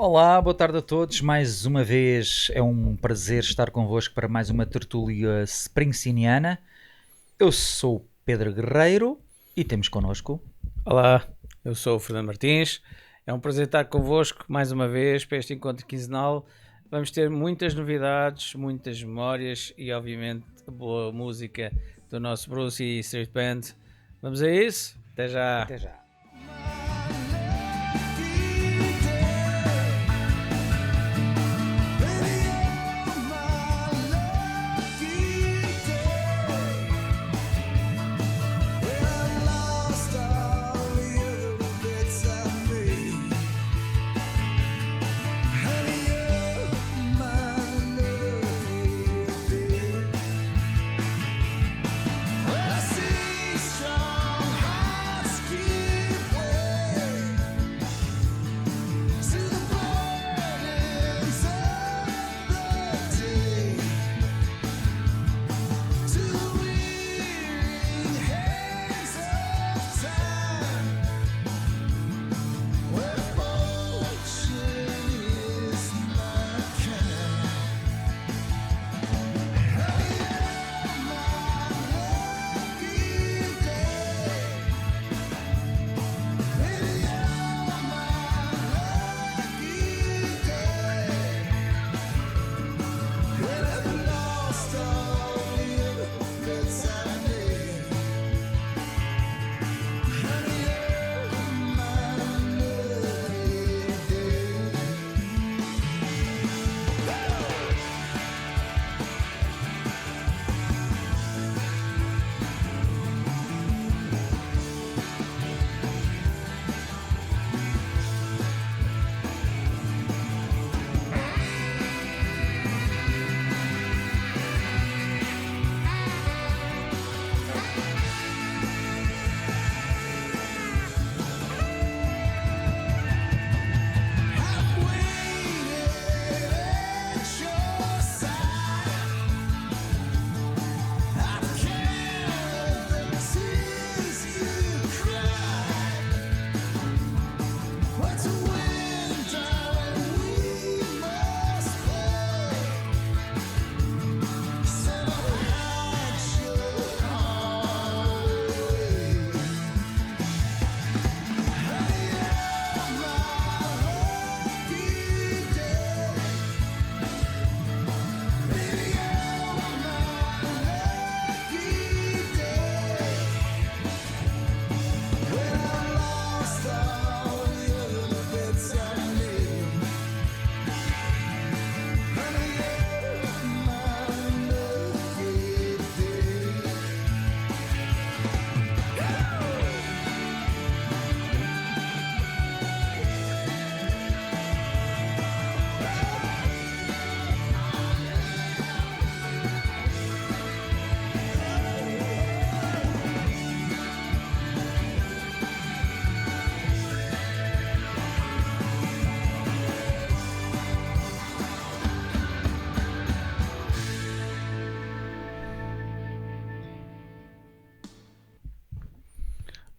Olá, boa tarde a todos. Mais uma vez é um prazer estar convosco para mais uma tertúlia springciniana. Eu sou o Pedro Guerreiro e temos connosco. Olá, eu sou o Fernando Martins. É um prazer estar convosco mais uma vez para este encontro quinzenal. Vamos ter muitas novidades, muitas memórias e, obviamente, boa música do nosso Bruce e Street Band. Vamos a isso? Até já! Até já.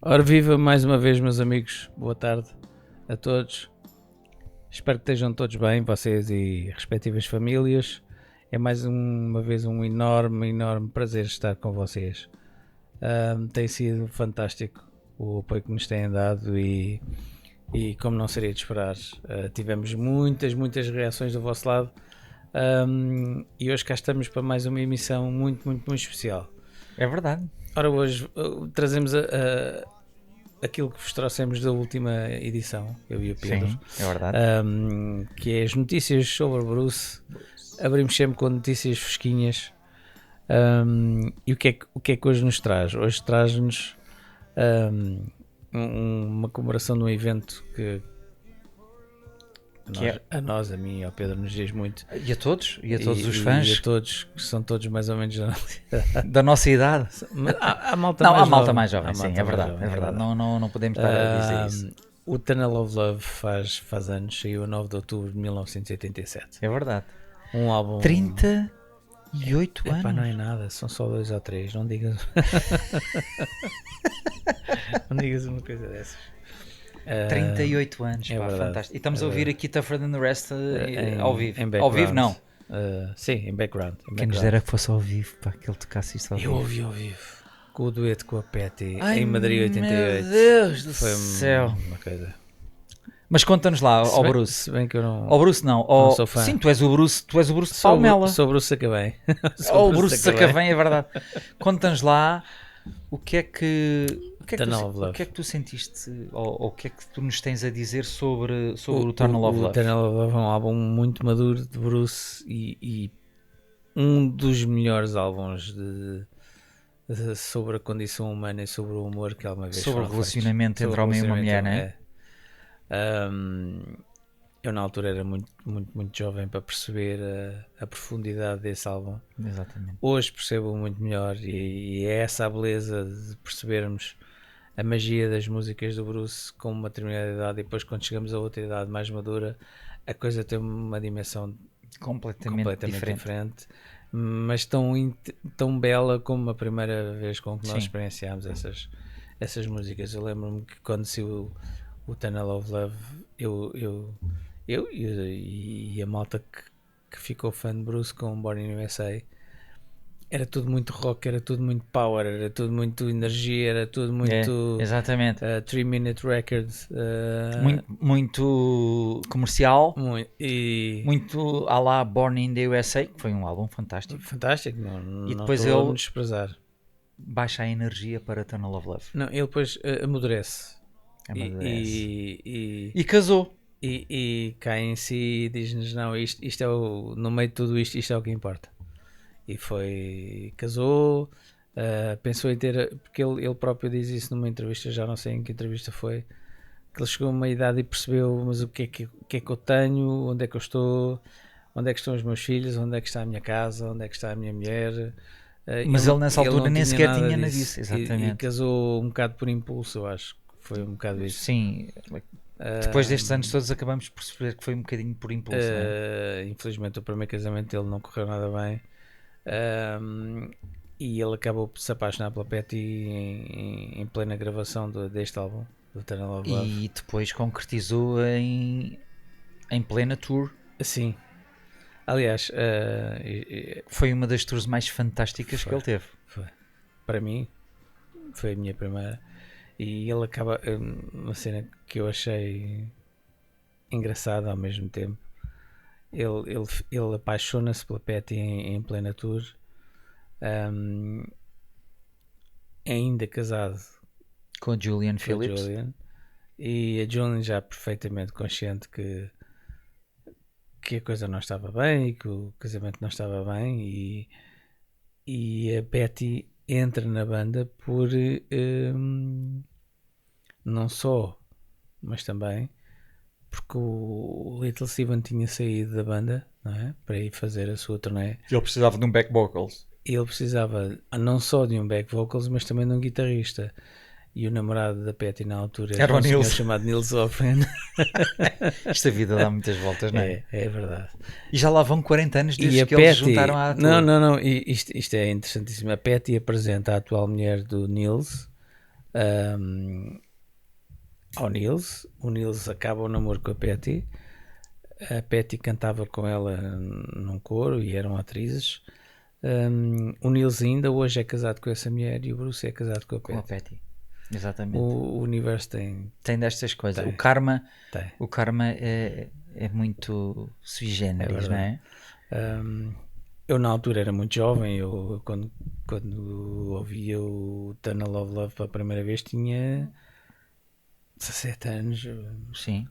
Ora, viva mais uma vez, meus amigos. Boa tarde a todos. Espero que estejam todos bem, vocês e respectivas famílias. É mais uma vez um enorme prazer estar com vocês. Tem sido fantástico o apoio que nos têm dado e como não seria de esperar, tivemos muitas reações do vosso lado. E hoje cá estamos para mais uma emissão muito especial. É verdade. Ora, hoje trazemos aquilo que vos trouxemos da última edição, eu e o Pedro. Sim, é verdade. Que é as notícias sobre Bruce. Abrimos sempre com notícias fresquinhas. E o que é que hoje nos traz? Hoje traz-nos uma comemoração de um evento que a nós, a mim e ao Pedro nos diz muito. E a todos? E a todos os fãs? E a todos, que são todos mais ou menos da nossa idade? Há malta não, mais há malta jovem. mais jovem, sim, é verdade. Não podemos estar a dizer isso. O Tunnel of Love faz anos, saiu a 9 de outubro de 1987. É verdade. Um álbum... 38 anos? Epá, não é nada, são só 2 ou 3, não digas... não digas uma coisa dessas. 38 anos, é pá, verdade, fantástico. E estamos é a ouvir verdade. aqui Tougher Than the Rest ao vivo. Em Ao vivo background. não. Sim, em background. Quem nos dera que fosse ao vivo, pá, que ele tocasse isto ao Eu vivo. ouvi ao vivo. Com o dueto com a Patty Ai, em Madrid 88. meu Deus do Foi céu. uma coisa. Mas conta-nos lá, Se ao bem- Bruce. Se bem que eu não. Ao Bruce não. Não sou fã. Sim, tu és o Bruce de Sou Palmela. o Bruce Sacabém. Ou o Bruce Sacavém, é verdade. Conta-nos lá o que é que Tunnel of Love. o que é que tu sentiste ou o que é que tu nos tens a dizer sobre o Tunnel of O Love? Tunnel of Love é um álbum muito maduro de Bruce e um dos melhores álbuns sobre a condição humana e sobre o humor que alguma vez Sobre o foram relacionamento feitos. entre homem e uma mulher, não é? Eu na altura era muito jovem para perceber a profundidade desse álbum. Exatamente. Hoje percebo muito melhor e é essa a beleza de percebermos a magia das músicas do Bruce com uma determinada idade e depois quando chegamos a outra idade mais madura a coisa tem uma dimensão Completamente diferente, mas tão bela como a primeira vez com que nós Sim. experienciámos essas músicas. Eu lembro-me que quando saiu o Tunnel of Love eu e a malta que ficou fã de Bruce com Born in USA era tudo muito rock, era tudo muito power, era tudo muito energia, era tudo muito exatamente. 3-minute record, Muito comercial, e muito à la Born in the USA, que foi um álbum fantástico. fantástico. Não depois estou a ele- desprezar. Baixa a energia para Tunnel of Love. Não, ele depois amadurece. Amadurece. E E casou. cai em si e diz-nos: não, isto é no meio de tudo isto é o que importa. E casou, pensou em ter, porque ele próprio diz isso numa entrevista, já não sei em que entrevista foi, que ele chegou a uma idade e percebeu: mas o que é que eu tenho, onde é que eu estou, onde é que estão os meus filhos, onde é que está a minha casa, onde é que está a minha mulher. Mas ele nessa altura não nem sequer nada tinha nada disso, exatamente. E casou um bocado por impulso, eu acho que foi um bocado isso. Sim, depois destes anos todos acabamos por perceber que foi um bocadinho por impulso. Não é? Infelizmente o primeiro casamento dele não correu nada bem. E ele acabou por se apaixonar pela Patty em plena gravação deste álbum, do Tunnel of Love. E depois concretizou em plena tour. Sim. Aliás, Foi uma das tours mais fantásticas que ele teve. foi. Para mim, foi a minha primeira. E ele acaba. Uma cena que eu achei engraçada ao mesmo tempo. Ele apaixona-se pela Patty em plena tour, ainda casado Com a Julian com a Phillips. Julian, e a Julian já perfeitamente consciente que a coisa não estava bem e que o casamento não estava bem, e a Patty entra na banda por não só, mas também porque o Little Steven tinha saído da banda, não é? Para ir fazer a sua turnê. Ele precisava de um back vocals. Ele precisava não só de um back vocals, mas também de um guitarrista. E o namorado da Patty na altura Era o um senhor Nils. chamado Nils Hoffman. Esta vida dá muitas voltas, não é? É verdade. E já lá vão 40 anos desde E a que eles Patty, juntaram à tour. não, isto é interessantíssimo. A Patty apresenta a atual mulher do Nils ao Nils. O Nils acaba o namoro com a Patty. A Patty cantava com ela num coro e eram atrizes. O Nils ainda hoje é casado com essa mulher e o Bruce é casado com a Com a Patty. Patty. Exatamente. O universo tem Tem destas coisas. Tem. O karma é muito sui generis, não é? Eu na altura era muito jovem. Eu quando ouvia o Tunnel of Love pela primeira vez tinha 17 anos. Sim.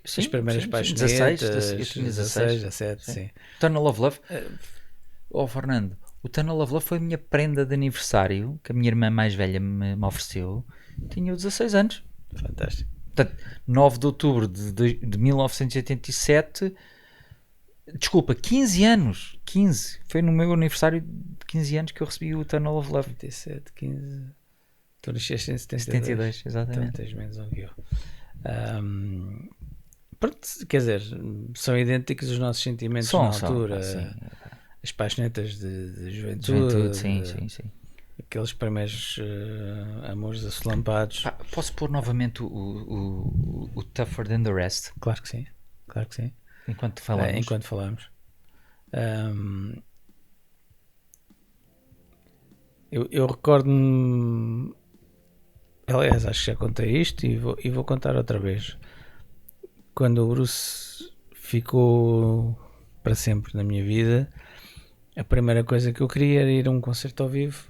As primeiras páginas. 16, eu tinha 16. 17, sim. Tunnel of Love. Fernando, o Tunnel of Love foi a minha prenda de aniversário que a minha irmã mais velha me ofereceu. Tinha 16 anos. Fantástico. Portanto, 9 de outubro de 1987. Desculpa, 15 anos. 15. Foi no meu aniversário de 15 anos que eu recebi o Tunnel of Love. 37, 15. Tu nasceste em 72, exatamente. Então tens menos um que eu. Pronto, quer dizer, são idênticos os nossos sentimentos na altura. sim. As paixonetas de juventude. Sim. aqueles primeiros amores assolampados. Posso pôr novamente o Tougher Than The Rest? Claro que sim, claro que sim. Enquanto falamos. Enquanto falamos. Eu recordo-me, aliás, acho que já contei isto e vou contar outra vez. Quando o Bruce ficou para sempre na minha vida, a primeira coisa que eu queria era ir a um concerto ao vivo.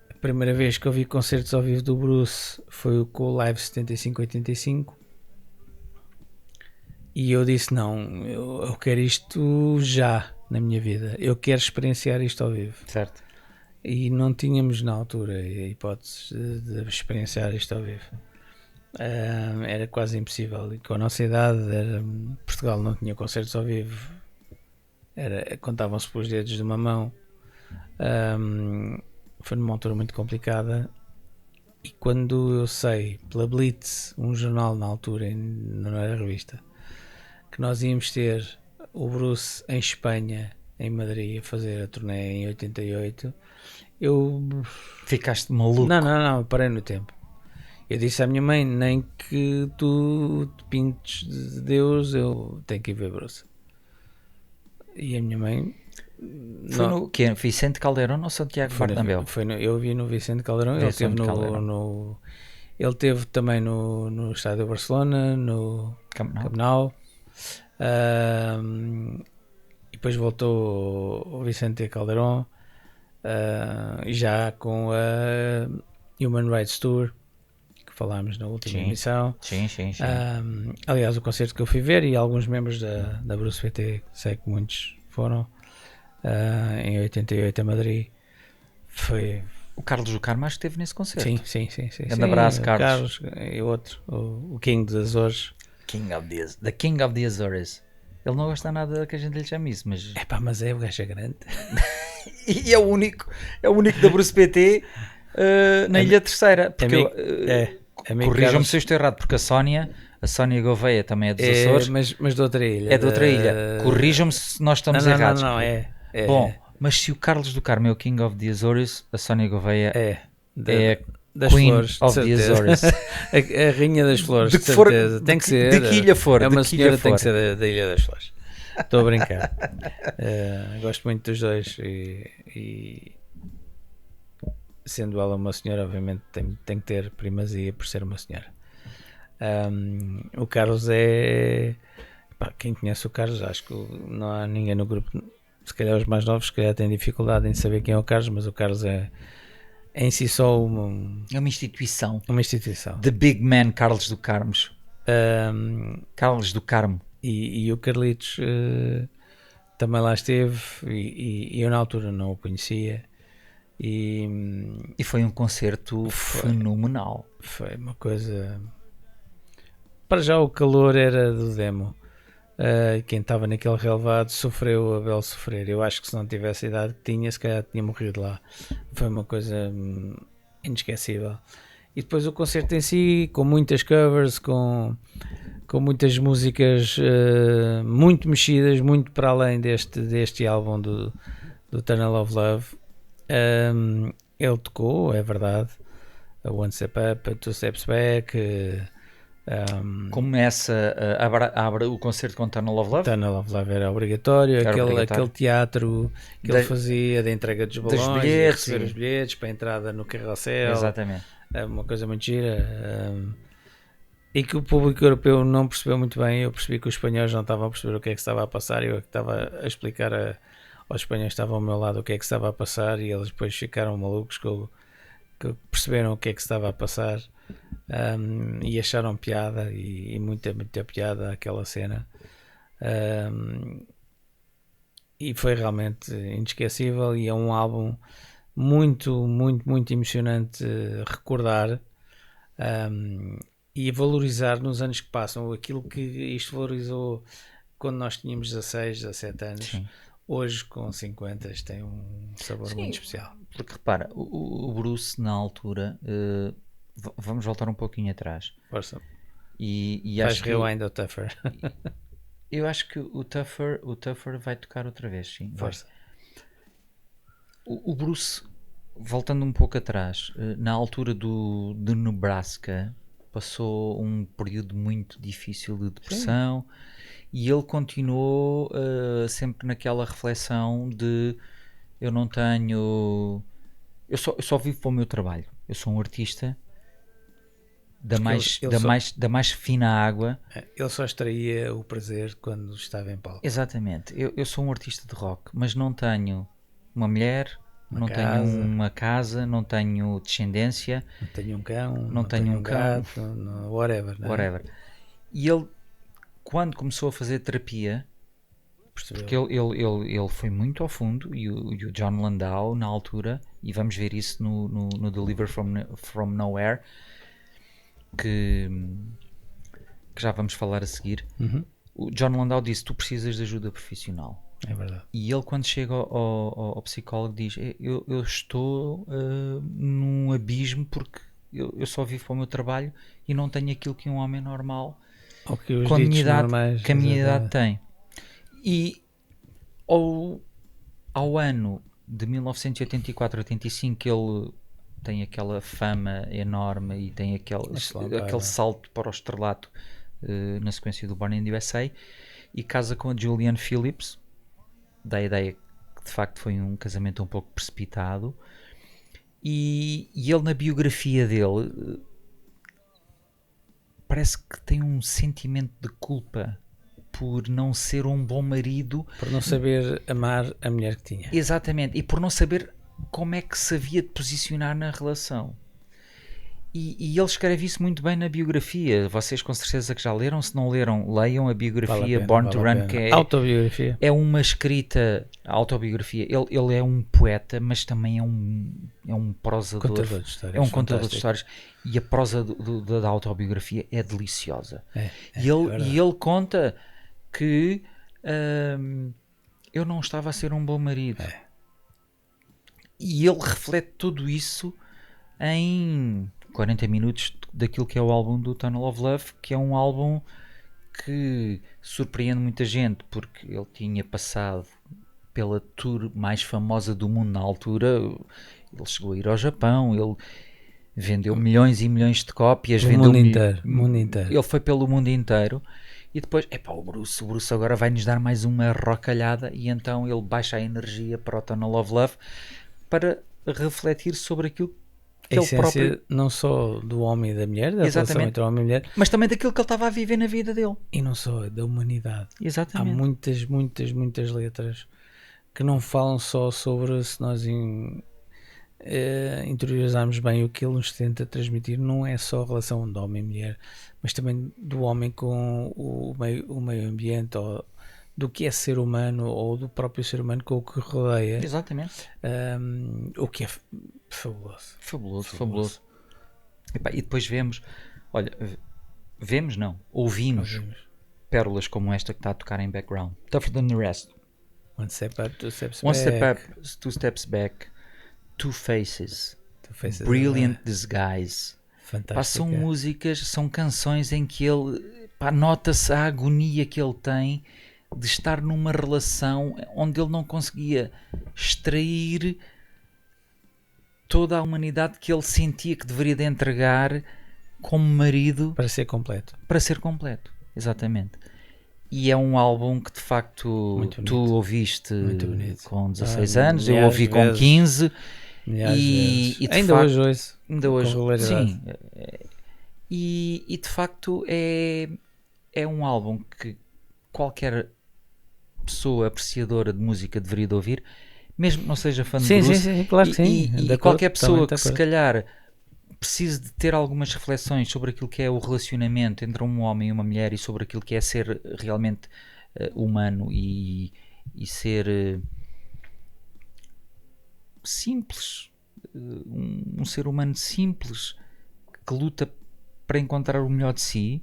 A primeira vez que eu vi concertos ao vivo do Bruce foi com o Live 75-85 e eu disse não, eu quero isto já na minha vida, eu quero experienciar isto ao vivo. Certo. E não tínhamos na altura a hipótese de experienciar isto ao vivo. Era quase impossível, e com a nossa idade Portugal não tinha concertos ao vivo, contavam-se pelos dedos de uma mão. Foi numa altura muito complicada, e quando eu sei pela Blitz, um jornal na altura, não era revista, que nós íamos ter o Bruce em Espanha, em Madrid, a fazer a turnê em 88, eu... Ficaste maluco? Não, parei no tempo. Eu disse à minha mãe, nem que tu te pintes de Deus, eu tenho que ir ver Bruce. E a minha mãe... Foi no quê? Vicente Calderón ou Santiago Bernabéu? Eu vi no Vicente Calderón. Ele teve também no Estádio de Barcelona, no Camp Nou. E depois voltou o Vicente Calderón, já com a Human Rights Tour, que falámos na última emissão. Sim. Aliás, o concerto que eu fui ver, e alguns membros da Bruce VT, sei que muitos foram, em 88 a Madrid, foi... O Carlos do Carmo acho que esteve nesse concerto. Sim. Grande abraço, Carlos. E outro, o King dos Açores. The King of the Azores. Ele não gosta nada que a gente lhe chame isso, mas... Mas o gajo é grande. E é o único da Bruce PT na Ilha Terceira. Corrijam-me se eu estou errado, porque a Sónia Gouveia também é dos Açores. Mas de outra ilha. É de outra ilha. Corrijam-me se nós estamos errados. Não, Bom, mas se o Carlos do Carmo é o King of the Azores, a Sónia Gouveia é das Queen flores, of the Azores. a rainha das flores, de de que for, certeza. Tem que ser. De que ilha for. É uma senhora, tem que ser da Ilha das Flores. Estou a brincar. Gosto muito dos dois e sendo ela uma senhora, obviamente tem que ter primazia por ser uma senhora. O Carlos é... quem conhece o Carlos, acho que não há ninguém no grupo, se calhar os mais novos, se calhar têm dificuldade em saber quem é o Carlos, mas o Carlos é em si só é uma instituição. The Big Man Carlos do Carmos. Carlos do Carmo. E o Carlitos também lá esteve, e eu na altura não o conhecia. E foi um concerto fenomenal. Foi uma coisa... Para já o calor era do demo. Quem estava naquele relevado sofreu a belo sofrer. Eu acho que se não tivesse a idade que tinha, se calhar tinha morrido lá. Foi uma coisa inesquecível. E depois o concerto em si, com muitas covers, com muitas músicas muito mexidas, muito para além deste álbum do Tunnel of Love. Ele tocou, é verdade, a One Step Up, a Two Steps Back. Começa, abre o concerto com Tunnel of Love. Tunnel of Love era obrigatório. Aquele teatro que ele fazia da entrega dos balões, receber os bilhetes para a entrada no carrossel. Exatamente. É uma coisa muito gira. E que o público europeu não percebeu muito bem. Eu percebi que os espanhóis não estavam a perceber o que é que estava a passar. Eu estava a explicar aos espanhóis que estavam ao meu lado o que é que estava a passar, e eles depois ficaram malucos que perceberam o que é que estava a passar. E acharam piada, e muita piada aquela cena, e foi realmente inesquecível, e é um álbum muito emocionante recordar, e valorizar nos anos que passam aquilo que isto valorizou quando nós tínhamos 16, 17 anos. Sim. Hoje com 50 tem um sabor muito especial. Porque repara, o Bruce na altura... vamos voltar um pouquinho atrás. Força. E faz rewind ao Tougher. Eu acho que o Tougher vai tocar outra vez, sim. Força. O Bruce, voltando um pouco atrás, na altura de Nebraska, passou um período muito difícil de depressão e ele continuou sempre naquela reflexão de eu não tenho... Eu só vivo para o meu trabalho. Eu sou um artista da mais fina água. Ele só extraía o prazer quando estava em palco. Exatamente. Eu sou um artista de rock, mas não tenho uma mulher, não tenho uma casa, não tenho descendência, não tenho um cão, não tenho um gato, whatever. Não é? Whatever. E ele, quando começou a fazer terapia, porque ele foi muito ao fundo, e o John Landau, na altura, e vamos ver isso no Deliver from Nowhere, que já vamos falar a seguir. O John Landau disse: tu precisas de ajuda profissional. É verdade. E ele, quando chega ao psicólogo, diz: eu estou num abismo porque eu só vivo para o meu trabalho e não tenho aquilo que um homem normal com a minha idade tem. E ao ano de 1984-85 ele tem aquela fama enorme e tem aquele salto para o estrelato na sequência do Born in the USA, e casa com a Julianne Phillips. Dá a ideia que de facto foi um casamento um pouco precipitado, e ele, na biografia dele, parece que tem um sentimento de culpa por não ser um bom marido, por não saber amar a mulher que tinha. Exatamente, e por não saber como é que se havia de posicionar na relação. E ele escreve isso muito bem na biografia. Vocês com certeza que já leram. Se não leram, leiam a biografia, Born to Run, que é autobiografia. É uma escrita autobiografia. Ele é um poeta, mas também é um prosador. Contador de histórias, é um contador de histórias. E a prosa da autobiografia é deliciosa. E ele conta que eu não estava a ser um bom marido. E ele reflete tudo isso em 40 minutos daquilo que é o álbum do Tunnel of Love, que é um álbum que surpreende muita gente, porque ele tinha passado pela tour mais famosa do mundo na altura. Ele chegou a ir ao Japão, ele vendeu milhões e milhões de cópias, mundo inteiro. Ele foi pelo mundo inteiro. E depois, o Bruce agora vai-nos dar mais uma rocalhada, e então ele baixa a energia para o Tunnel of Love para refletir sobre aquilo que a ele próprio... não só do homem e da mulher, da relação entre o homem e mulher, mas também daquilo que ele estava a viver na vida dele. E não só, da humanidade. Exatamente. Há muitas letras que não falam só sobre, se nós interiorizarmos bem o que ele nos tenta transmitir, não é só a relação de homem e mulher, mas também do homem com o meio ambiente, ou do que é ser humano, ou do próprio ser humano com o que rodeia. Exatamente. O que é fabuloso. Fabuloso. E depois ouvimos pérolas como esta que está a tocar em background. Tougher Than The Rest. One Step Up, Two Steps One Back. Step Up, Two Steps Back. Two Faces. Brilliant Disguise. Fantástica. São músicas, são canções em que ele, nota-se a agonia que ele tem de estar numa relação onde ele não conseguia extrair toda a humanidade que ele sentia que deveria de entregar como marido para ser completo. Exatamente. E é um álbum que de facto tu ouviste com 16 anos, eu ouvi com 15 e ainda facto, hoje sim. E de facto é um álbum que qualquer pessoa apreciadora de música deveria de ouvir, mesmo que não seja fã de Bruce. Sim, claro que sim. E qualquer pessoa que se calhar precise de ter algumas reflexões sobre aquilo que é o relacionamento entre um homem e uma mulher, e sobre aquilo que é ser realmente humano e ser simples, um ser humano simples que luta para encontrar o melhor de si.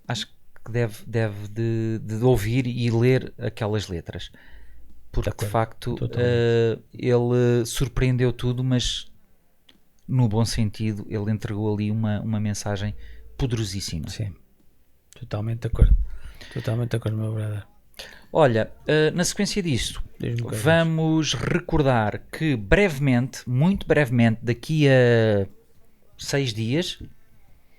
Acho que deve de ouvir e ler aquelas letras, porque de facto ele surpreendeu tudo, mas no bom sentido. Ele entregou ali uma mensagem poderosíssima. Sim, totalmente de acordo, meu brother. Olha, na sequência disto, vamos recordar que brevemente, muito brevemente, daqui a 6 dias...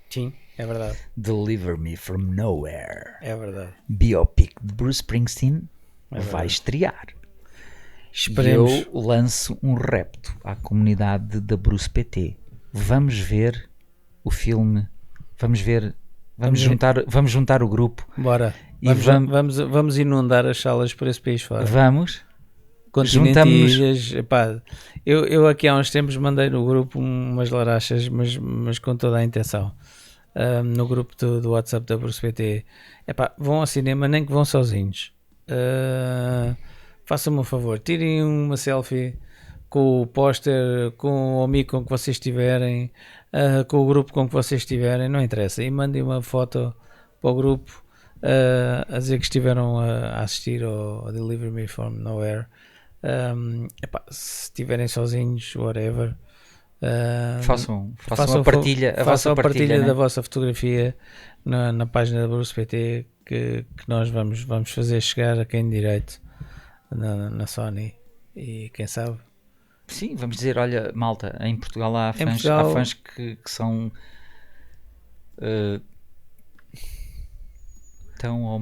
Sim, é verdade. Deliver Me From Nowhere. É verdade. Biopic de Bruce Springsteen vai estrear. Esperemos. E eu lanço um repto à comunidade da Bruce PT. Vamos ver o filme. Vamos juntar o grupo. Bora. E vamos inundar as salas por esse país fora. Vamos. Juntamos. Epá, eu aqui há uns tempos mandei no grupo umas larachas, mas com toda a intenção. No grupo do WhatsApp da Bruce PT. Epá, vão ao cinema, nem que vão sozinhos. Façam-me um favor, tirem uma selfie com o póster, com o amigo com que vocês estiverem, com o grupo com que vocês estiverem, não interessa, e mandem uma foto para o grupo a dizer que estiveram a assistir ao Deliver Me From Nowhere. Epá, se estiverem sozinhos, whatever, façam a partilha, façam a partilha, né? Da vossa fotografia na página da Bruce PT, que nós vamos fazer chegar a quem direito na Sony, e quem sabe. Sim, vamos dizer, olha, malta, em Portugal há fãs que são tão ou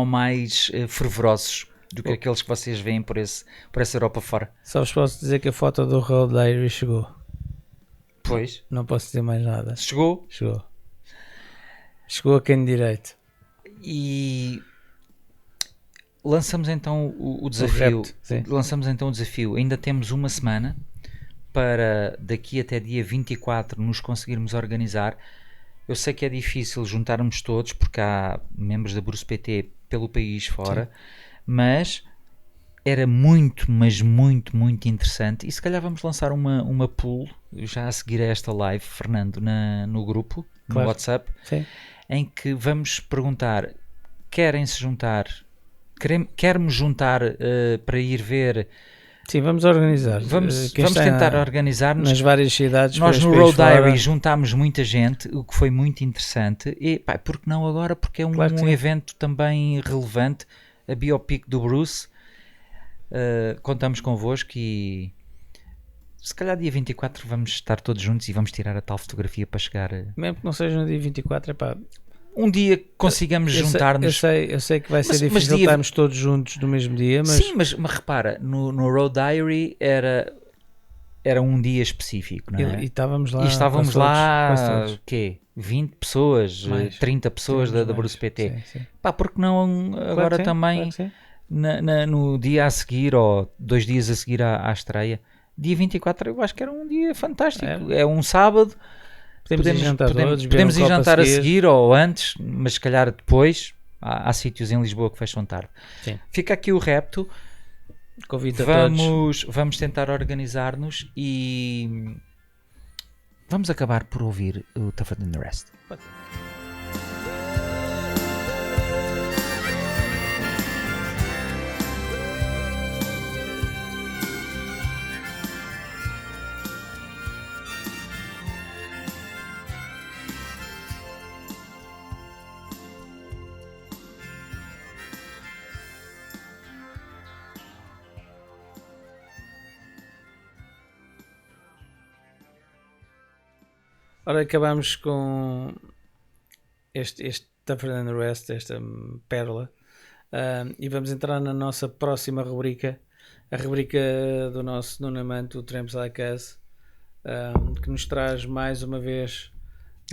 mais fervorosos do que aqueles que vocês veem por essa Europa fora. Só vos posso dizer que a foto do Road Diary chegou. Pois. Não posso dizer mais nada. Chegou a quem direito. E lançamos então o desafio. Lançamos então o desafio. Ainda temos uma semana para daqui até dia 24 nos conseguirmos organizar. Eu sei que é difícil juntarmos todos porque há membros da Bruce PT pelo país fora, mas era muito interessante, e se calhar vamos lançar uma pool já a seguir a esta live, Fernando, no grupo, no WhatsApp, em que vamos perguntar: querem-se juntar? Queremos juntar para ir ver? Sim, vamos organizar. Vamos tentar organizar-nos nas várias cidades. Nós no Road Diary juntámos muita gente, o que foi muito interessante. E pá, porque não agora? Porque é um evento também relevante, a Biopic do Bruce. Contamos convosco e se calhar dia 24 vamos estar todos juntos e vamos tirar a tal fotografia para chegar. Mesmo que não seja no dia 24, é pá. Um dia que consigamos juntar-nos. Eu sei que vai ser difícil estarmos todos juntos no mesmo dia, mas... Sim, mas repara, no Road Diary era um dia específico, não é? E estávamos lá. E estávamos lá, o quê? 20 pessoas, 30 pessoas da Bruce PT. Sim. Pá, porque não agora também no dia a seguir, ou 2 dias a seguir à estreia, dia 24, eu acho que era um dia fantástico. É um sábado. Podemos ir jantar a seguir ou antes, mas se calhar depois. Há sítios em Lisboa que fecham tarde. Sim. Fica aqui o repto. Convido a todos. Vamos tentar organizar-nos e vamos acabar por ouvir o Tougher Than the Rest. Ora, acabamos com este Tougher Than the Rest, esta pérola, e vamos entrar na nossa próxima rubrica, a rubrica do nosso Nuno Amante, o Tramps Like Us, que nos traz mais uma vez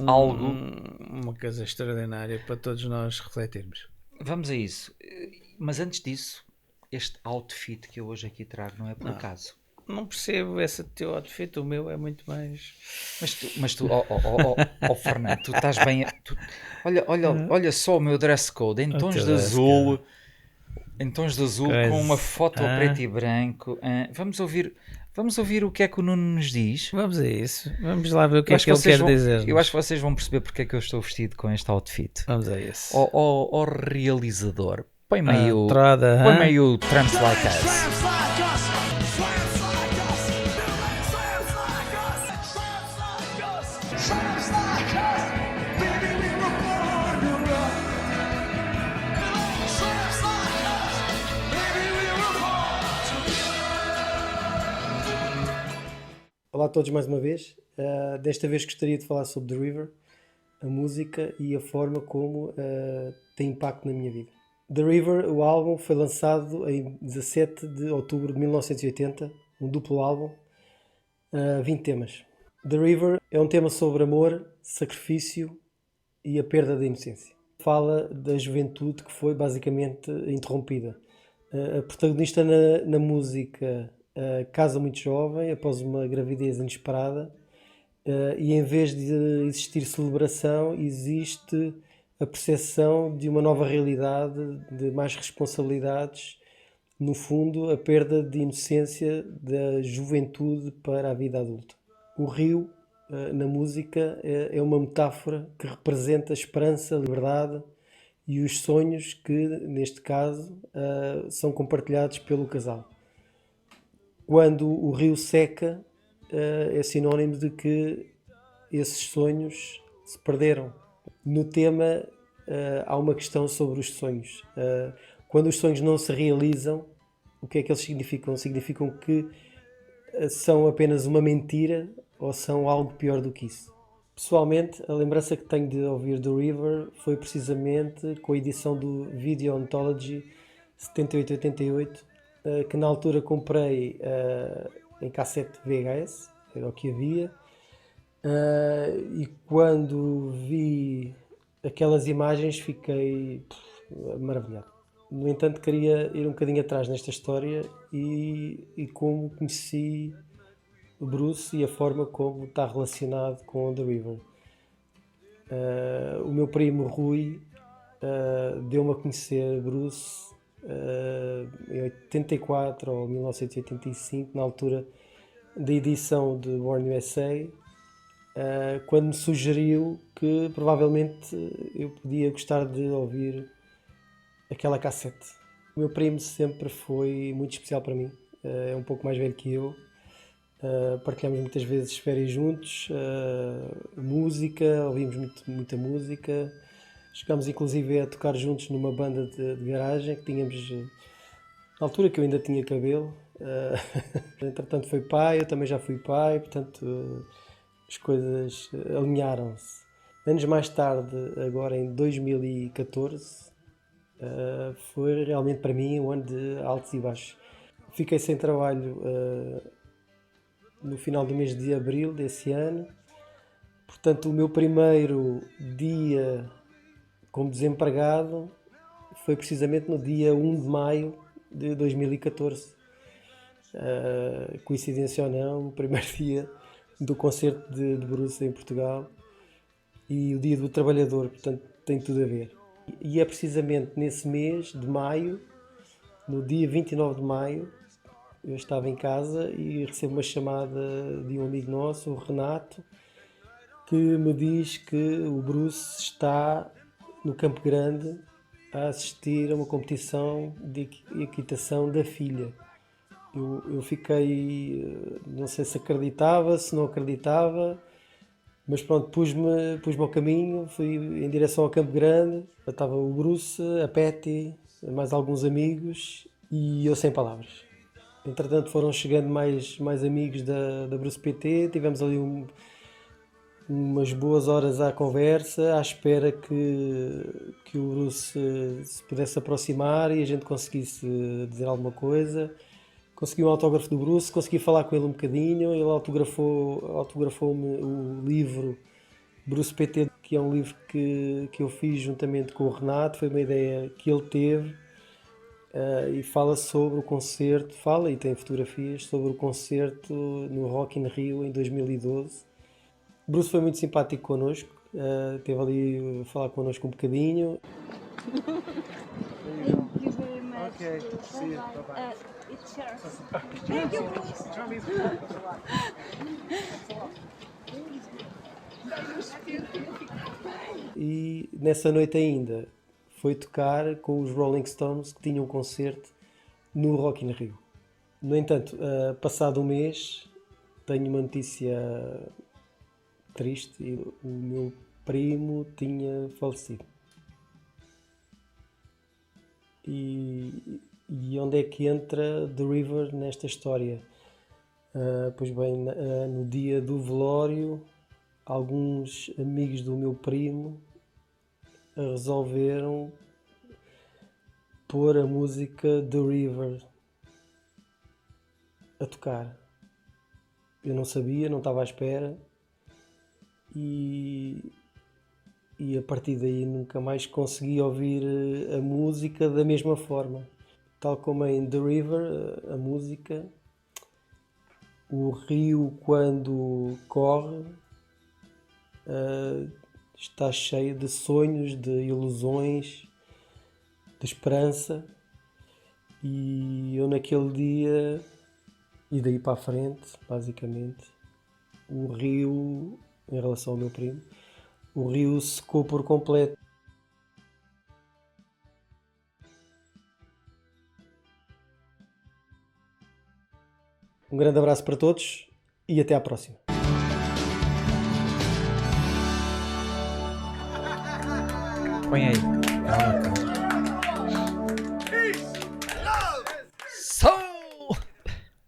uma coisa extraordinária para todos nós refletirmos. Vamos a isso, mas antes disso, este outfit que eu hoje aqui trago não é por acaso. Não percebo esse teu outfit, o meu é muito mais... Mas tu Fernando, tu estás bem... Olha só o meu dress code, em tons de azul, com uma foto preto e branco. Vamos ouvir o que é que o Nuno nos diz. Vamos a isso, vamos lá ver o que é que ele quer dizer. Eu acho que vocês vão perceber porque é que eu estou vestido com este outfit. Vamos a isso. Ó realizador, põe-me aí o Tramps Like Us. Olá a todos mais uma vez. Desta vez gostaria de falar sobre The River, a música e a forma como tem impacto na minha vida. The River, o álbum, foi lançado em 17 de outubro de 1980, um duplo álbum, 20 temas. The River é um tema sobre amor, sacrifício e a perda da inocência. Fala da juventude que foi basicamente interrompida. A protagonista na música casa muito jovem, após uma gravidez inesperada, e em vez de existir celebração, existe a percepção de uma nova realidade, de mais responsabilidades, no fundo, a perda de inocência da juventude para a vida adulta. O rio, na música, é uma metáfora que representa a esperança, a liberdade e os sonhos que, neste caso, são compartilhados pelo casal. Quando o rio seca, é sinónimo de que esses sonhos se perderam. No tema há uma questão sobre os sonhos. Quando os sonhos não se realizam, o que é que eles significam? Significam que são apenas uma mentira ou são algo pior do que isso. Pessoalmente, a lembrança que tenho de ouvir The River foi precisamente com a edição do Video Anthology 78-88, que na altura comprei em cassete VHS, era o que havia, e quando vi aquelas imagens fiquei maravilhado. No entanto, queria ir um bocadinho atrás nesta história e como conheci o Bruce e a forma como está relacionado com The River. O meu primo Rui deu-me a conhecer Bruce em 84 ou 1985, na altura da edição de Born USA, quando me sugeriu que provavelmente eu podia gostar de ouvir aquela cassete. O meu primo sempre foi muito especial para mim, é um pouco mais velho que eu. Partilhamos muitas vezes férias juntos, música, ouvimos muita música. Chegámos inclusive a tocar juntos numa banda de garagem que tínhamos na altura que eu ainda tinha cabelo. Entretanto foi pai, eu também já fui pai, portanto as coisas alinharam-se. Anos mais tarde, agora em 2014, foi realmente para mim um ano de altos e baixos. Fiquei sem trabalho no final do mês de abril desse ano. Portanto, o meu primeiro dia como desempregado foi precisamente no dia 1 de maio de 2014. Coincidência ou não, o primeiro dia do concerto de Bruce em Portugal e o dia do trabalhador, portanto tem tudo a ver. E é precisamente nesse mês de maio, no dia 29 de maio, eu estava em casa e recebo uma chamada de um amigo nosso, o Renato, que me diz que o Bruce está no Campo Grande a assistir a uma competição de equitação da filha. Eu fiquei, não sei se acreditava, se não acreditava, mas pronto, pus-me ao caminho, fui em direção ao Campo Grande. Estava o Bruce, a Patty, mais alguns amigos e eu sem palavras. Entretanto foram chegando mais amigos da Bruce PT, tivemos ali umas boas horas à conversa, à espera que o Bruce se pudesse aproximar e a gente conseguisse dizer alguma coisa. Consegui um autógrafo do Bruce, consegui falar com ele um bocadinho, ele autografou-me o livro Bruce PT, que é um livro que eu fiz juntamente com o Renato, foi uma ideia que ele teve, e fala sobre o concerto, e tem fotografias sobre o concerto no Rock in Rio em 2012. Bruce foi muito simpático connosco, esteve ali a falar connosco um bocadinho. Thank you very much. Okay, see you. Bye-bye. It's yours. Thank you, Bruce. E nessa noite ainda foi tocar com os Rolling Stones, que tinham um concerto no Rock in Rio. No entanto, passado um mês, tenho uma notícia triste: o meu primo tinha falecido. E onde é que entra The River nesta história? Pois bem, no dia do velório, alguns amigos do meu primo resolveram pôr a música The River a tocar. Eu não sabia, não estava à espera e a partir daí nunca mais consegui ouvir a música da mesma forma. Tal como em The River, a música, o rio quando corre está cheio de sonhos, de ilusões, de esperança, e eu naquele dia e daí para a frente, basicamente, o rio, em relação ao meu primo, o rio secou por completo. Um grande abraço para todos e até à próxima. Põe aí. Calma.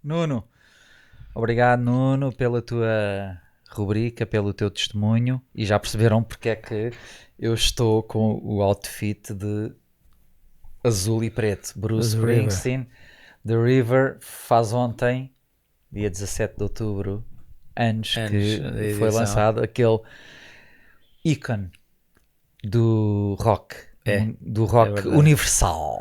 Nuno. Obrigado, Nuno, pela tua rubrica, pelo teu testemunho. E já perceberam porque é que eu estou com o outfit de azul e preto. Bruce Springsteen. The River faz ontem, dia 17 de outubro, anos que foi lançado aquele ícone do rock, do rock universal.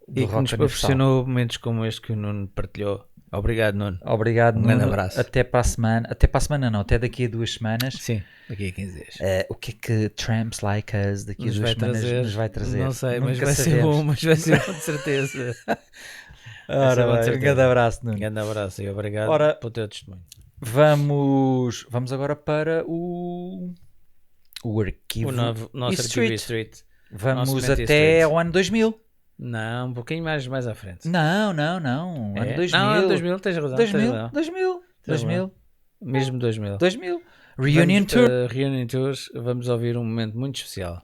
E que nos proporcionou momentos como este que o Nuno partilhou. Obrigado, Nuno. Obrigado, Nuno. Grande abraço. Até para a semana. Até para a semana não, até daqui a 2 semanas. Sim, daqui a 15 dias. O que é que Tramps Like Us daqui a 2 semanas nos vai trazer? Não sei, Nunca mas vai ser bom, mas vai ser bom de certeza. Ora, um grande abraço, Nuno. Um grande abraço e obrigado pelo teu testemunho. Vamos agora para o arquivo. O nosso arquivo Street. Vamos até ao ano 2000. Não, um pouquinho mais à frente. Não. Ano 2000. Não, 2000, tens razão. 2000. Mesmo 2000. Reunion Tour. Reunion Tours, vamos ouvir um momento muito especial.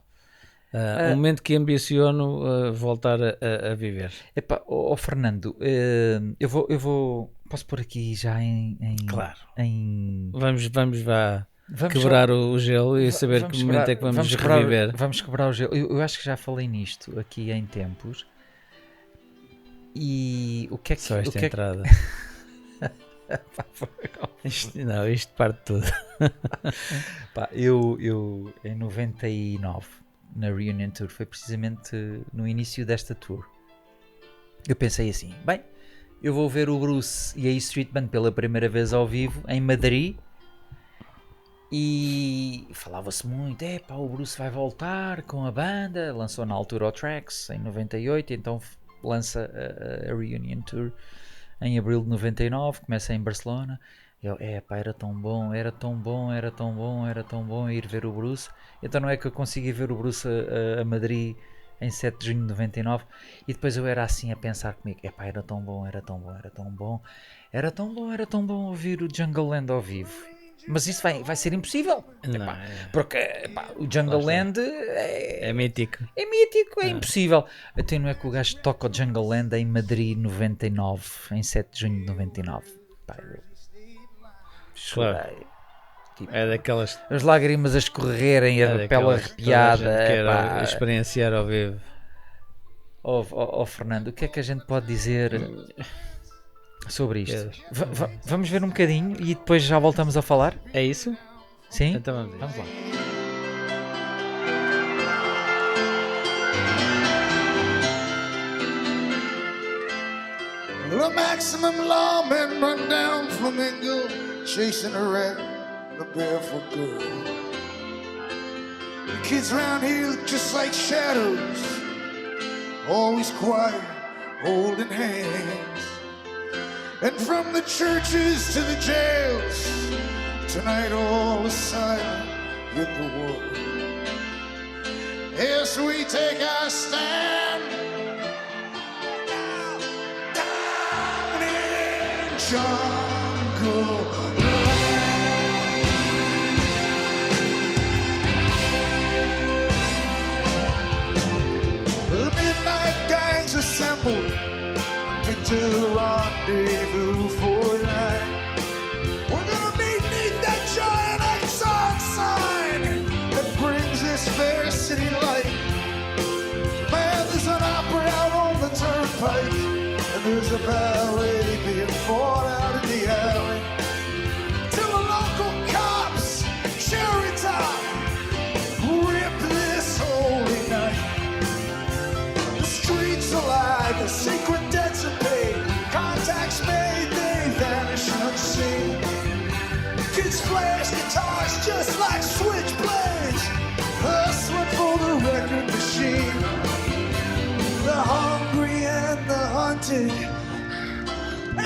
Um momento que ambiciono voltar a viver. Epá, Fernando, eu vou. Posso pôr aqui já em. Claro. Em... Vamos quebrar o gelo e saber que momento é que vamos reviver. Vamos quebrar o gelo. Eu acho que já falei nisto aqui em tempos. E o que é que. Só esta entrada. Isto parte de tudo. Eu em 99, na Reunion Tour, foi precisamente no início desta tour. Eu pensei assim: bem, eu vou ver o Bruce e a E Street Band pela primeira vez ao vivo em Madrid. E falava-se muito, o Bruce vai voltar com a banda, lançou na altura o Tracks em 98, então lança a Reunion Tour em abril de 99, começa em Barcelona. Eu, era tão bom ir ver o Bruce. Então não é que eu consegui ver o Bruce a Madrid em 7 de junho de 99, e depois eu era assim a pensar comigo, era tão bom ouvir o Jungle Land ao vivo. Mas isso vai ser impossível. Porque o Jungle Land é mítico. É mítico, é impossível. Até não é que o gajo toca o Jungle Land em Madrid 99, em 7 de junho de 99. Eu chorei. Claro. É daquelas. As lágrimas a escorrerem, a pele arrepiada. Quer experienciar ao vivo. Fernando, o que é que a gente pode dizer sobre isto? Vamos ver um bocadinho e depois já voltamos a falar? É isso? Sim? Então vamos lá. The maximum lawman run down Flamingo, chasing a rat, the barefoot girl. The kids around here look just like shadows, always quiet, holding hands. And from the churches to the jails, tonight all is silent in the world. Yes, we take our stand down in jungle land. The midnight gangs assemble, picked a rendezvous for life.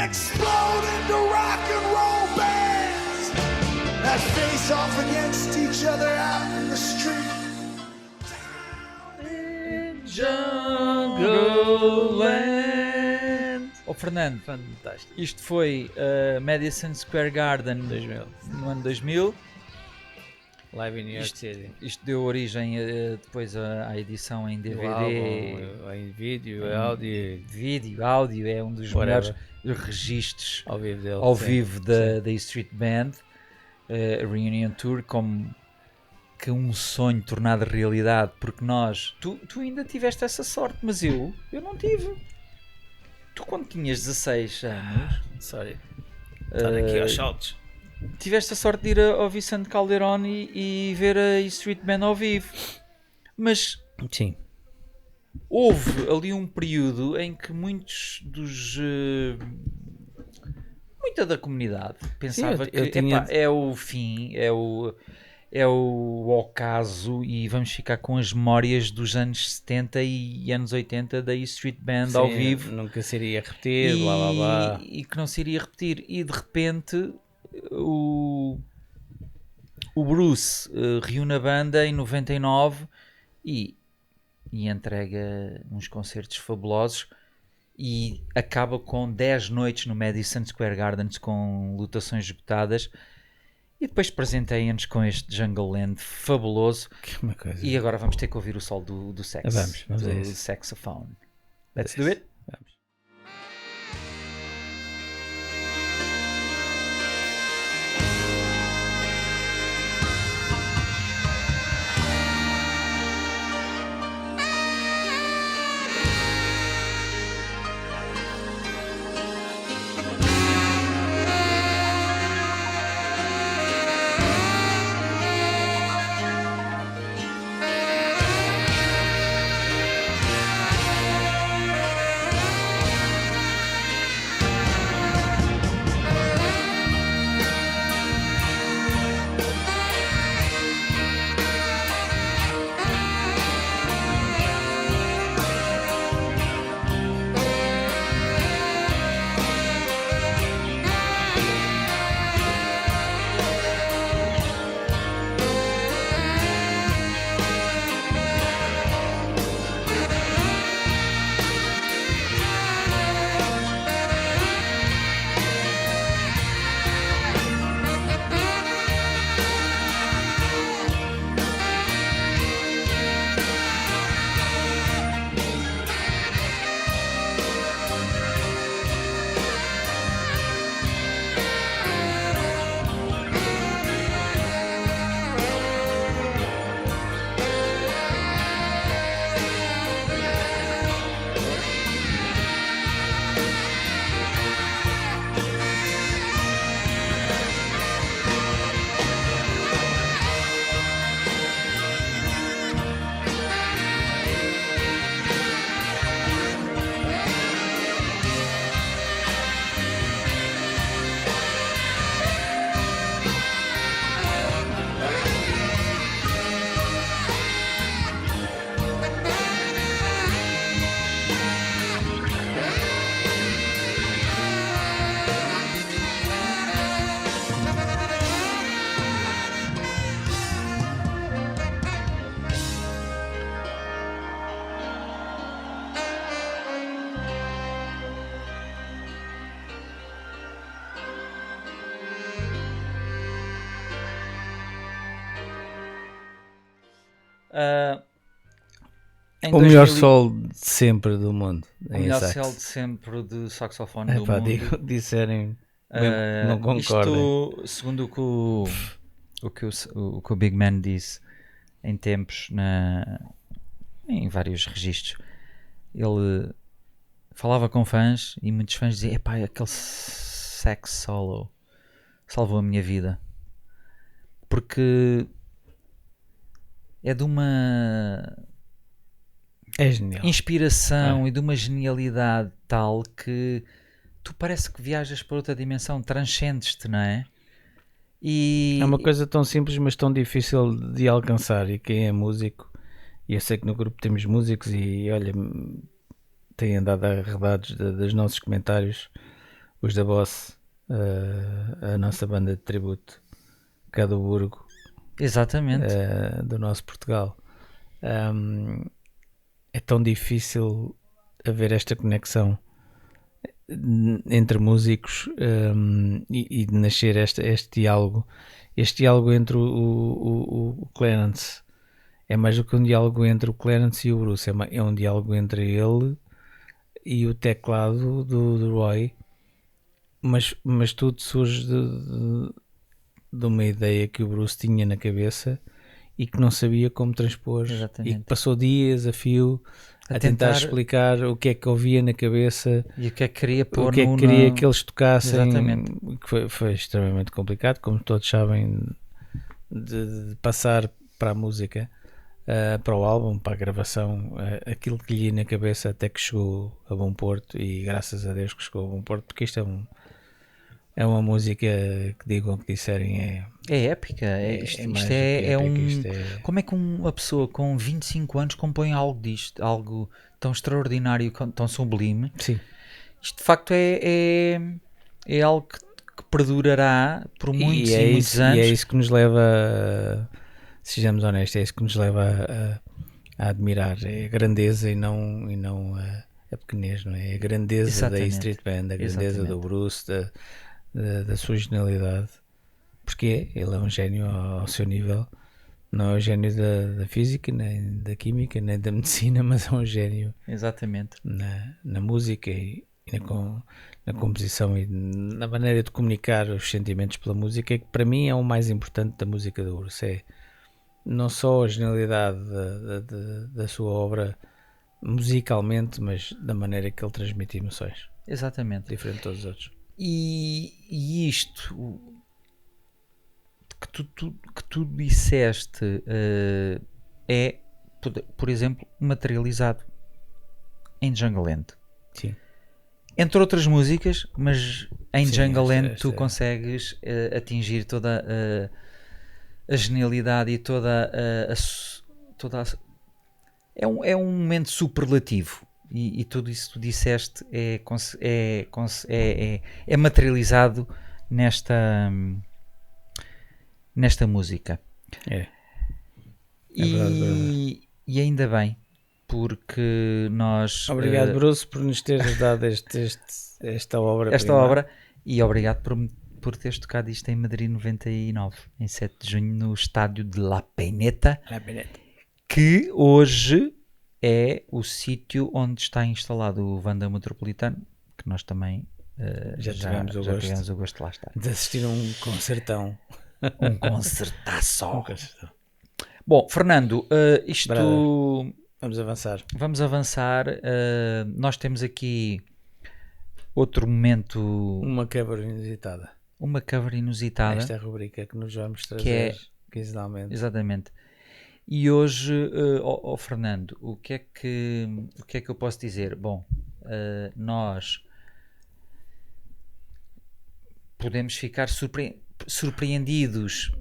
explode into rock and roll bands that face off against each other out in the street. Jungle Land. Ô Fernando, Fantástico. isto foi Madison Square Garden 2000. no ano 2000. Live in New York City. Isto deu origem depois à edição em O DVD, álbum, em vídeo, áudio, vídeo, áudio. É um dos Whatever. melhores registros ao vivo dele. ao sim. vivo da E Street Band, a Reunion Tour, como que um sonho tornado realidade, porque tu ainda tiveste essa sorte, mas eu não tive. Tu quando tinhas 16 anos, Sorry. Estar aqui aos saltos. tiveste a sorte de ir ao Vicente Calderón e ver a E Street Band ao vivo, mas Sim. houve ali um período em que muitos dos muita da comunidade pensava Sim, eu que tinha- epá, é o fim, é o ocaso e vamos ficar com as memórias dos anos 70 e anos 80 da E Street Band ao Sim, vivo nunca se iria repetir, blá blá blá. e que não se iria repetir, e de repente o Bruce reúne a banda em 99 e entrega uns concertos fabulosos e acaba com 10 noites no Madison Square Gardens com lotações esgotadas, e depois presenteiem-nos com este Jungle Land fabuloso. Que uma coisa. E agora vamos ter que ouvir o solo do sax, Vamos a do isso. saxophone. Let's do it. Vamos. Em O melhor 2000 sol de sempre do mundo. o em melhor sax. solo de sempre de saxofone do Epá, mundo. disserem, não concordem. Isto, segundo o que o Big Man disse em tempos, em vários registros, ele falava com fãs e muitos fãs diziam: epá, aquele sax solo salvou a minha vida, porque é de uma É genial. inspiração e de uma genialidade tal que tu parece que viajas para outra dimensão, transcendes-te, não é? E É uma coisa tão simples, mas tão difícil de alcançar. E quem é músico, e eu sei que no grupo temos músicos, e olha, têm andado arredados dos nossos comentários os da Boss, a nossa banda de tributo cá do Burgo, Exatamente. do nosso Portugal. É tão difícil haver esta conexão entre músicos e de nascer este diálogo entre o Clarence. É mais do que um diálogo entre o Clarence e o Bruce, é um diálogo entre ele e o teclado do Roy, mas tudo surge de uma ideia que o Bruce tinha na cabeça e que não sabia como transpor. Exatamente. E que passou dias a fio a tentar explicar o que é que ouvia na cabeça E o que é que queria pôr o que é que queria que eles tocassem. Exatamente. Que foi extremamente complicado, como todos sabem, de passar para a música, para o álbum, para a gravação, aquilo que lhe ia na cabeça até que chegou a Bom Porto, e graças a Deus que chegou a Bom Porto, porque isto é uma música que digam o que disserem, é épica. mais do que épica, Como é que uma pessoa com 25 anos compõe algo disto, algo tão extraordinário, tão sublime? Sim. Isto de facto é algo que perdurará por muitos e muitos anos. E é isso que nos leva, sejamos honestos, é isso que nos leva a admirar, é a grandeza e não a pequenez, não é? A grandeza Exatamente. da E Street Band, a grandeza Exatamente. do Bruce, da sua genialidade, porque ele é um gênio ao seu nível, não é um gênio da física, nem da química, nem da medicina, mas é um gênio Exatamente. na música e na composição e na maneira de comunicar os sentimentos pela música, que para mim é o mais importante da música do Bruce. É não só a genialidade da sua obra musicalmente, mas da maneira que ele transmite emoções, Exatamente. diferente de todos os outros. E isto que tu disseste é, por exemplo, materializado em Jungleland. Sim. Entre outras músicas, mas em Sim, Jungleland esta tu consegues atingir toda a genialidade e toda é um momento superlativo. E tudo isso que tu disseste é materializado nesta música. É E ainda bem, porque nós... Obrigado, Bruce, por nos teres dado esta obra. E obrigado por teres tocado isto em Madrid 99, em 7 de junho, no estádio de La Peineta, que hoje é o sítio onde está instalado o Wanda Metropolitano, que nós também já tivemos o gosto de lá estar. De assistir a um concertão. Um concertaço. Bom, Fernando, isto... Vamos avançar. Nós temos aqui outro momento... Uma cover inusitada. Esta é a rubrica que nos vamos trazer quinzenalmente. Exatamente. E hoje, Fernando, o que é que eu posso dizer? Bom, nós podemos ficar surpreendidos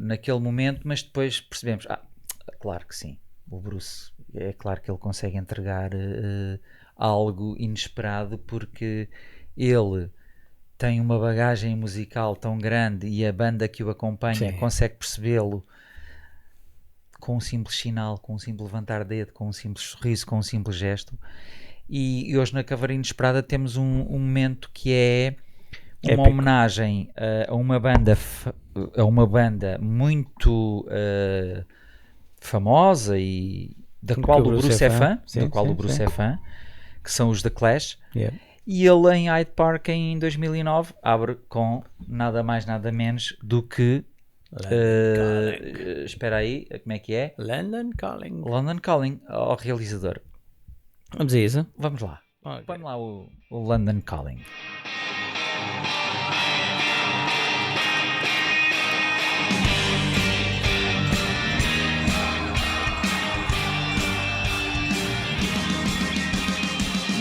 naquele momento, mas depois percebemos, claro que sim, o Bruce, é claro que ele consegue entregar algo inesperado, porque ele tem uma bagagem musical tão grande e a banda que o acompanha consegue percebê-lo com um simples sinal, com um simples levantar dedo, com um simples sorriso, com um simples gesto. E hoje na Caveira Inesperada temos um momento que é uma épico. homenagem a uma banda muito famosa e da qual o Bruce é fã, é fã, que são os The Clash. E ele em Hyde Park em 2009 abre com nada mais nada menos do que espera aí, como é que é? London Calling ao realizador. Vamos a isso? Vamos lá. Okay. Põe lá o London Calling.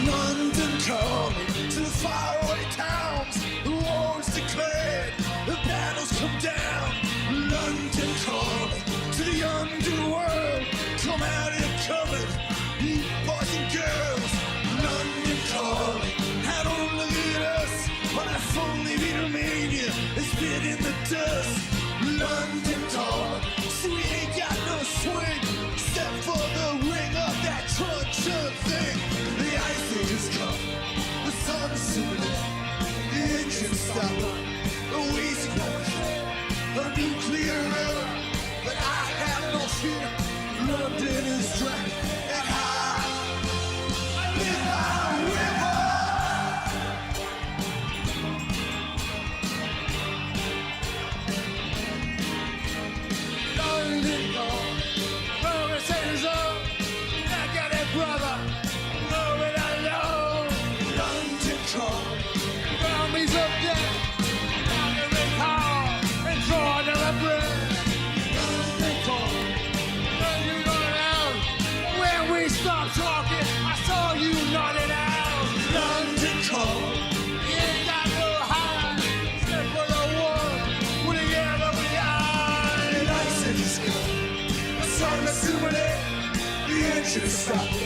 London calling to the faraway towns. The war is declared, the battles come down. London calling to the underworld. Come out and cover, you boys and girls. London calling, now don't look at us. Beatlemania is bit in the dust. London dog, so we ain't got no swing except for the ring of that truncheon thing. The ice age come, the sun's soon, the engine stop, the waste coast, a nuclear error, but I have no fear. London is dry and high. I live by a river. London gone, Paris is on. Look at it, brother, moving alone. London gone, armies of death, conquering power and drawing to the breath. London gone, London gone out. When we stopped talking, I saw you nodding out. London gone, you ain't got no high, except for the one with the yellow eye. The ice is gone, the sun is soon. The engine stopped.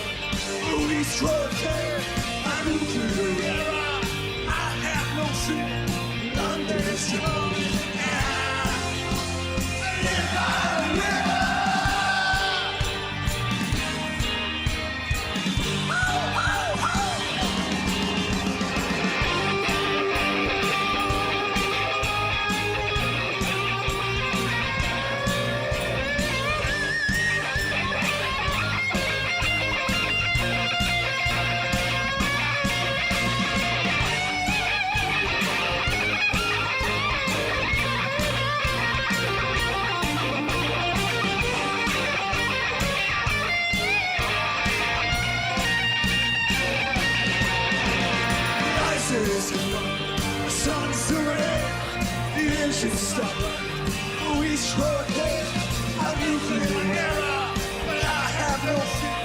Louis Trotter, a nuclear error. I have no fear. London is strong. I live by a river. Oh, oh, oh. The sun's red, the engine stopped. We struck dead, a nuclear error, but I have no fear.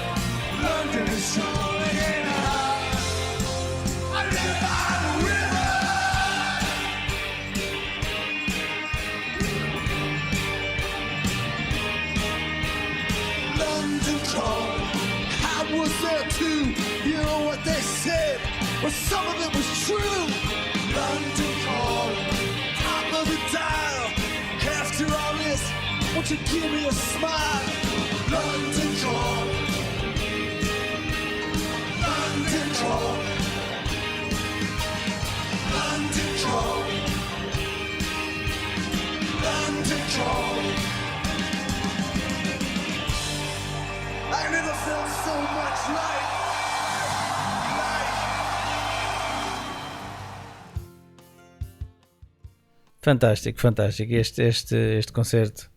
London is strong and I live by the river. London calling, I was there too. You know what they said? Well, some of it was true. London calling, top of the dial. After all this, won't you give me a smile? London calling, London calling, London calling, London calling. I never felt so much like. Fantástico, fantástico. Este concerto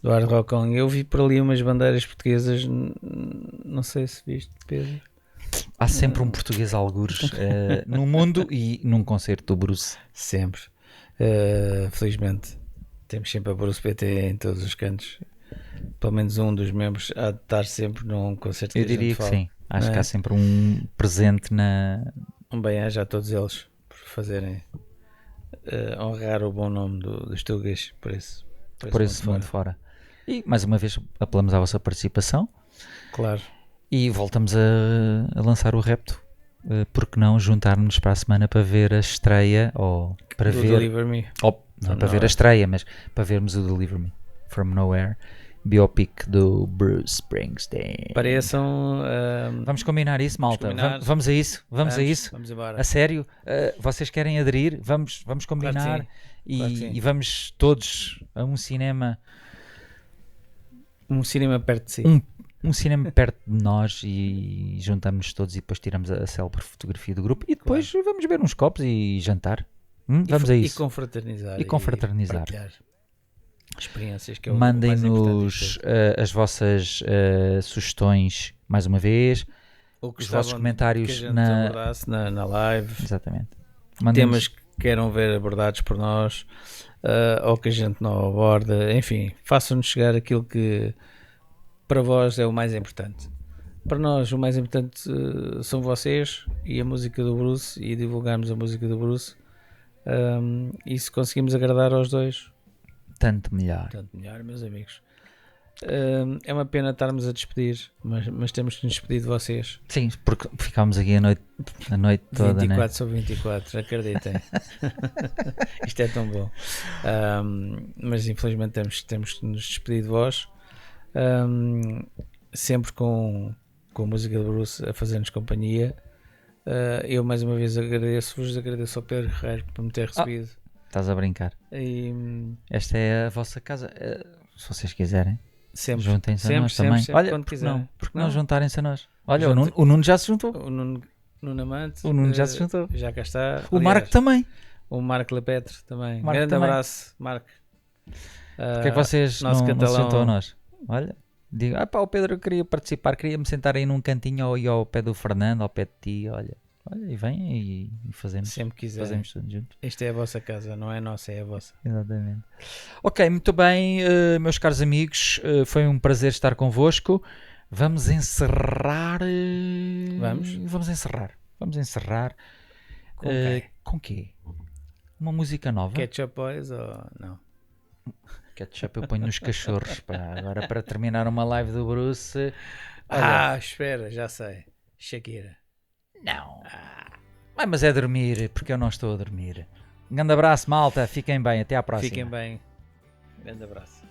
do Hard Rock On. Eu vi por ali umas bandeiras portuguesas, não sei se viste, Pedro. Há sempre um português algures no mundo e num concerto do Bruce. Sempre. Felizmente temos sempre a Bruce PT em todos os cantos. Pelo menos um dos membros há de estar sempre num concerto que Eu a gente diria que fala. sim. Acho que há sempre um presente na... Um bem-aja a todos eles por fazerem honrar o bom nome dos Tugas por esse mundo fora. E mais uma vez apelamos à vossa participação. Claro. E voltamos a lançar o repto. Porque não juntar-nos para a semana para ver a estreia ou para do ver... Deliver Me. Não para ver a estreia, mas para vermos o Deliver Me From Nowhere, biopic do Bruce Springsteen. Pareçam... Vamos combinar isso, malta. Vamos a isso. Vamos a isso. Vamos embora. A sério. Vocês querem aderir? Vamos combinar. Claro que sim. E vamos todos a um cinema. Um cinema perto de si. Um cinema perto de nós e juntamos-nos todos e depois tiramos a célebre fotografia do grupo e depois vamos beber uns copos e jantar. Vamos a isso. E confraternizar. E partilhar experiências que é o mais Mandem-nos as vossas sugestões mais uma vez, os vossos comentários que a gente na live. Exatamente. Temas que queiram ver abordados por nós ou que a gente não aborda, enfim, façam-nos chegar aquilo que para vós é o mais importante. Para nós o mais importante são vocês e a música do Bruce e divulgarmos a música do Bruce, e se conseguimos agradar aos dois, tanto melhor, meus amigos. É uma pena estarmos a despedir, mas temos que nos despedir de vocês. Sim, porque ficámos aqui a noite toda, 24 né? sobre 24, acreditem. Isto é tão bom. Mas infelizmente temos que nos despedir de vós. Sempre com a música de Bruce a fazer-nos companhia. Eu mais uma vez agradeço ao Pedro Guerreiro por me ter recebido. Estás a brincar. E, Esta é a vossa casa. Se vocês quiserem, sempre, juntem-se a sempre, nós sempre, também. sempre, Olha, quando porque quiserem. não? Porque não juntarem-se a nós? Olha, Junte- o Nuno já se juntou. O Nuno Amante. O Nuno já se juntou. Já cá está. O Aliás, Marco também. O Marco Lepetre também. Marco Grande também. abraço, Marco. Porque é que vocês não se juntam a nós? Olha, digo, o Pedro queria participar, queria-me sentar aí num cantinho ao pé do Fernando, ao pé de ti, olha, e vem e fazemos, Sempre quiser. fazemos tudo juntos. Isto é a vossa casa, não é nossa, é a vossa. Exatamente. Ok, muito bem, meus caros amigos, foi um prazer estar convosco. Vamos encerrar. Vamos encerrar. Com quem? Com quê? Uma música nova? Ketchup Boys ou não? Ketchup eu ponho nos cachorros. Pá. Agora para terminar uma live do Bruce. Olha, Espera, já sei. Shakira. não. Mas é dormir, porque eu não estou a dormir. Um grande abraço, malta. Fiquem bem. Até à próxima. Fiquem bem. Grande abraço.